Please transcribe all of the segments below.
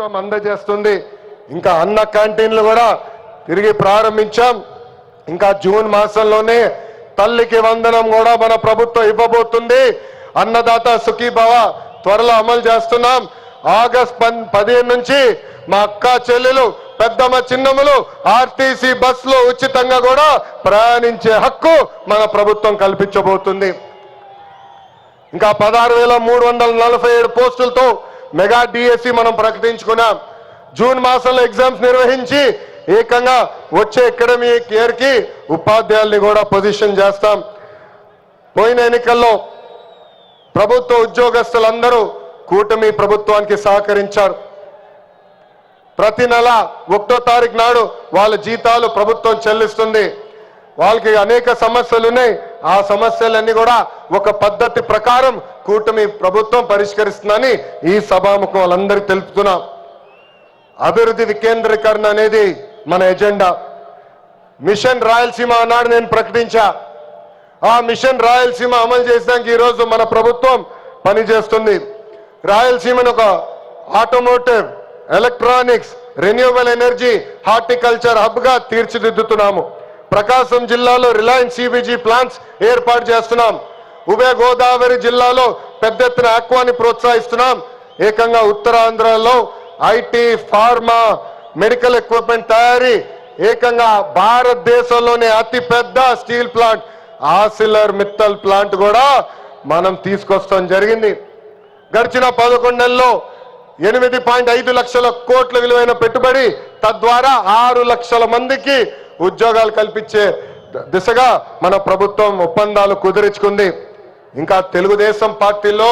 ప్రభుత్వం అందజేస్తుంది. ఇంకా అన్న క్యాంటీన్లు కూడా తిరిగి ప్రారంభించాం. ఇంకా జూన్ మాసంలోనే తల్లికి వందనం కూడా మన ప్రభుత్వం ఇవ్వబోతుంది. అన్నదాత సుఖీభవ త్వరలో అమలు చేస్తున్నాం. ఆగస్ట్ 15 నుంచి మా అక్క చెల్లెలు పెద్దమ్మ చిన్నమ్మలు ఆర్టీసీ బస్సులో ఉచితంగా కూడా ప్రయాణించే హక్కు మన ప్రభుత్వం కల్పించబోతుంది. ఇంకా 16,347 పోస్టులతో మెగా డిఎస్సి మనం ప్రకటించుకున్నాం. జూన్ మాసంలో ఎగ్జామ్స్ నిర్వహించి ఏకంగా వచ్చే అకాడమిక్ ఇయర్ కి ఉపాధ్యాయుల్ని కూడా పొజిషన్ చేస్తాం. పోయిన ఎన్నికల్లో ప్రభుత్వ ఉద్యోగస్తులందరూ కూటమి ప్రభుత్వానికి సహకరించారు. ప్రతి నెల 1వ తారీఖు నాడు వాళ్ళ జీతాలు ప్రభుత్వం చెల్లిస్తుంది. వాళ్ళకి అనేక సమస్యలు ఉన్నాయి. ఆ సమస్యలన్నీ కూడా ఒక పద్ధతి ప్రకారం కూటమి ప్రభుత్వం పరిష్కరిస్తుందని ఈ సభాముఖం వాళ్ళందరికీ తెలుపుతున్నాం. అభివృద్ధి వికేంద్రీకరణ అనేది మన ఎజెండా. మిషన్ రాయలసీమ అన్నాడు నేను ప్రకటించా. ఆ మిషన్ రాయలసీమ అమలు చేసడానికి ఈరోజు మన ప్రభుత్వం పనిచేస్తుంది. రాయలసీమను ఒక automotive, electronics, renewable energy, horticulture hub గా తీర్చిదిద్దుతున్నాము. ప్రకాశం జిల్లాలో రిలయన్స్ సిబిజీ ప్లాంట్స్ ఏర్పాటు చేస్తున్నాం. ఉభయ గోదావరి జిల్లాలో పెద్ద ఎత్తున ఆక్వాని ప్రోత్సహిస్తున్నాం. ఏకంగా ఉత్తరాంధ్రలో ఐటీ, ఫార్మా, మెడికల్ ఎక్విప్మెంట్ తయారీ, ఏకంగా భారతదేశంలోనే అతిపెద్ద స్టీల్ ప్లాంట్ ఆసిలర్ మిత్తల్ ప్లాంట్ కూడా మనం తీసుకొస్తాం జరిగింది. గడిచిన 11 నెలల్లో 8.5 లక్షల కోట్ల విలువైన పెట్టుబడి, తద్వారా 6 లక్షల మందికి ఉద్యోగాలు కల్పించే దిశగా మన ప్రభుత్వం ఒప్పందాలు కుదుర్చుకుంది. ఇంకా తెలుగుదేశం పార్టీలో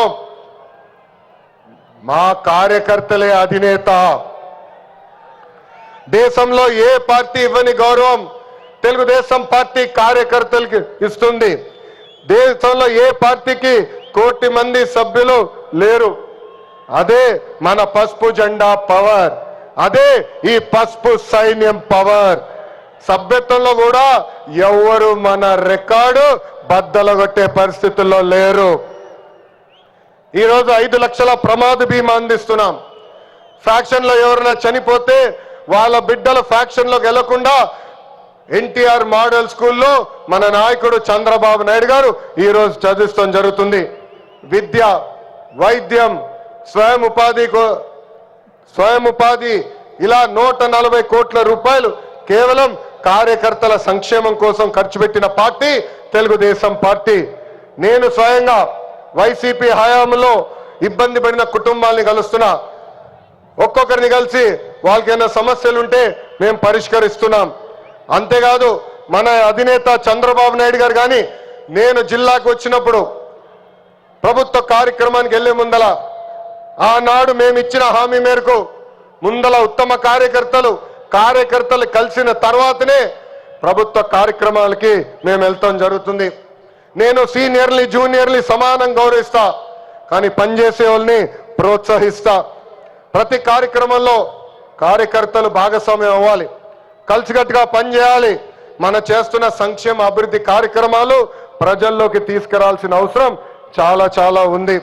మా కార్యకర్తలే అధినేత. దేశంలో ఏ పార్టీ ఇవ్వని గౌరవం తెలుగుదేశం పార్టీ కార్యకర్తలకి ఇస్తుంది. దేశంలో ఏ పార్టీకి 1 కోటి మంది సభ్యులు లేరు. అదే మన పసుపు జెండా పవర్, అదే ఈ పసుపు సైన్యం పవర్. సభ్యత్వంలో కూడా ఎవరు మన రికార్డు బద్దలగొట్టే పరిస్థితుల్లో లేరు. ఈరోజు 5 లక్షల ప్రమాద బీమా అందిస్తున్నాం. ఫ్యాక్షన్ లో ఎవరైనా చనిపోతే వాళ్ళ బిడ్డల ఫ్యాక్షన్ లోకి వెళ్లకుండా ఎన్టీఆర్ మోడల్ స్కూల్లో మన నాయకుడు చంద్రబాబు నాయుడు గారు ఈరోజు చదివిస్తాం జరుగుతుంది. విద్య, వైద్యం, స్వయం ఉపాధి ఇలా 140 కోట్ల రూపాయలు కేవలం కార్యకర్తల సంక్షేమం కోసం ఖర్చు పెట్టిన పార్టీ తెలుగుదేశం పార్టీ. నేను స్వయంగా వైసీపీ హయాంలో ఇబ్బంది పడిన కుటుంబాలని కలుస్తున్నా. ఒక్కొక్కరిని కలిసి వాళ్ళకి ఏమైనా సమస్యలు ఉంటే మేము పరిష్కరిస్తున్నాం. అంతేకాదు మన అధినేత చంద్రబాబు నాయుడు గారు కానీ నేను జిల్లాకు వచ్చినప్పుడు ప్రభుత్వ కార్యక్రమానికి వెళ్లే ముందల ఆనాడు మేము ఇచ్చిన హామీ మేరకు ముందల ఉత్తమ కార్యకర్తలు కలిసిన తర్వాతనే ప్రభుత్వ కార్యక్రమాలకి మేము వెళ్తాం జరుగుతుంది. నేను సీనియర్లు జూనియర్లు సమానం గౌరవిస్తా, కానీ పనిచేసే వాళ్ళని ప్రోత్సహిస్తా. ప్రతి కార్యక్రమంలో కార్యకర్తలు భాగస్వామ్యం అవ్వాలి, కలిసికట్టుగా పనిచేయాలి. మన చేస్తున్న సంక్షేమ అభివృద్ధి కార్యక్రమాలు ప్రజల్లోకి తీసుకురావాల్సిన అవసరం చాలా ఉంది.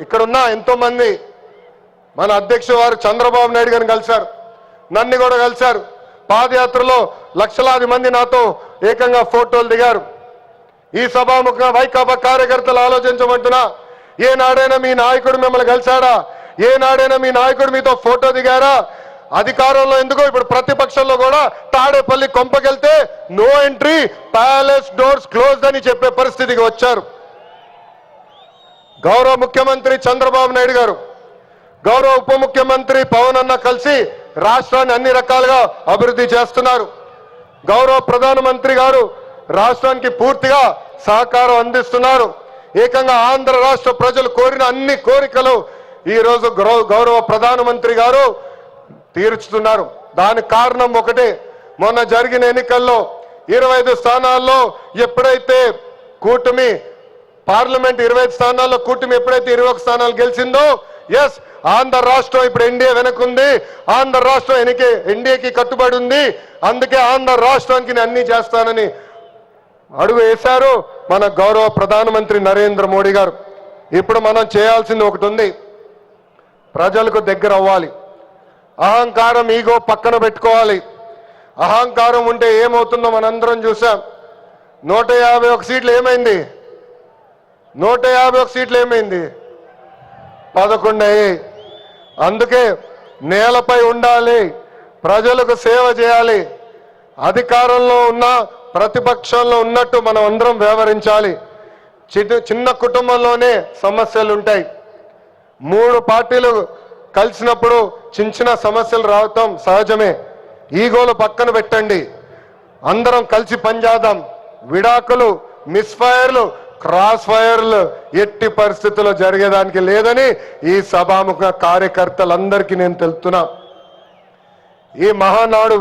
ఇక్కడున్న ఎంతో మంది మన అధ్యక్షుడు వారు చంద్రబాబు నాయుడు గారిని కలిశారు, నన్ను కూడా కలిశారు. పాదయాత్రలో లక్షలాది మంది నాతో ఏకంగా ఫోటోలు దిగారు. ఈ సభాముఖంగా వైకాపా కార్యకర్తలు ఆలోచించమంటున్నా, ఏనాడైనా మీ నాయకుడు మిమ్మల్ని కలిశాడా? ఏనాడైనా మీ నాయకుడు మీతో ఫోటో దిగారా? అధికారంలో ఎందుకో ఇప్పుడు ప్రతిపక్షంలో కూడా తాడేపల్లి కొంపకెళ్తే no entry, palace doors closed అని చెప్పే పరిస్థితికి వచ్చారు. గౌరవ ముఖ్యమంత్రి చంద్రబాబు నాయుడు గారు, గౌరవ ఉప ముఖ్యమంత్రి పవన్ అన్న కలిసి రాష్ట్రాన్ని అన్ని రకాలుగా అభివృద్ధి చేస్తున్నారు. గౌరవ ప్రధానమంత్రి గారు రాష్ట్రానికి పూర్తిగా సహకారం అందిస్తున్నారు. ఏకంగా ఆంధ్ర రాష్ట్ర ప్రజలు కోరిన అన్ని కోరికలు ఈ రోజు గౌరవ ప్రధానమంత్రి గారు తీర్చుతున్నారు. దానికి కారణం ఒకటే, మొన్న జరిగిన ఎన్నికల్లో 25 స్థానాల్లో ఎప్పుడైతే కూటమి పార్లమెంట్ 25 స్థానాల్లో కూటమి ఎప్పుడైతే 21 స్థానాలు గెలిచిందో, ఎస్ ఆంధ్ర రాష్ట్రం ఇప్పుడు ఎన్డీఏ వెనకుంది, ఆంధ్ర రాష్ట్రం ఎన్డీఏకి కట్టుబడి ఉంది. అందుకే ఆంధ్ర రాష్ట్రానికి అన్ని చేస్తానని అడుగు వేశారు మన గౌరవ ప్రధానమంత్రి నరేంద్ర మోడీ గారు. ఇప్పుడు మనం చేయాల్సింది ఒకటి ఉంది, ప్రజలకు దగ్గర అవ్వాలి. అహంకారం ఈగో పక్కన పెట్టుకోవాలి. అహంకారం ఉంటే ఏమవుతుందో మనందరం చూసాం. 151 సీట్లు ఏమైంది? 151 సీట్లు ఏమైంది? 11 అయ్యాయి. అందుకే నేలపై ఉండాలి, ప్రజలకు సేవ చేయాలి. అధికారంలో ఉన్న ప్రతిపక్షంలో ఉన్నట్టు మనం అందరం వ్యవహరించాలి. చిన్న కుటుంబంలోనే సమస్యలు ఉంటాయి. 3 పార్టీలు కలిసినప్పుడు చిన్న సమస్యలు రావటం సహజమే. ఈగోలు పక్కన పెట్టండి, అందరం కలిసి పనిచేద్దాం. విడాకులు, మిస్ఫైర్లు, క్రాస్ ఫైర్లు ఎట్టి పరిస్థితుల్లో జరిగేదానికి లేదని ఈ సభాముఖ కార్యకర్తలందరికీ నేను తెలుపుతున్నా. ఈ మహానాడు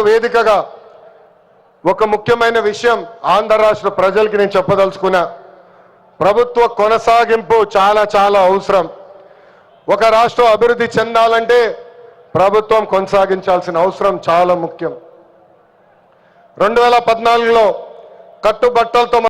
వేదికగా ఒక ముఖ్యమైన విషయం ఆంధ్ర రాష్ట్ర ప్రజలకి నేను చెప్పదలుచుకున్నా. ప్రభుత్వ కొనసాగింపు చాలా చాలా అవసరం. ఒక రాష్ట్రం అభివృద్ధి చెందాలంటే ప్రభుత్వం కొనసాగించాల్సిన అవసరం చాలా ముఖ్యం. 2014లో కట్టుబట్టలతో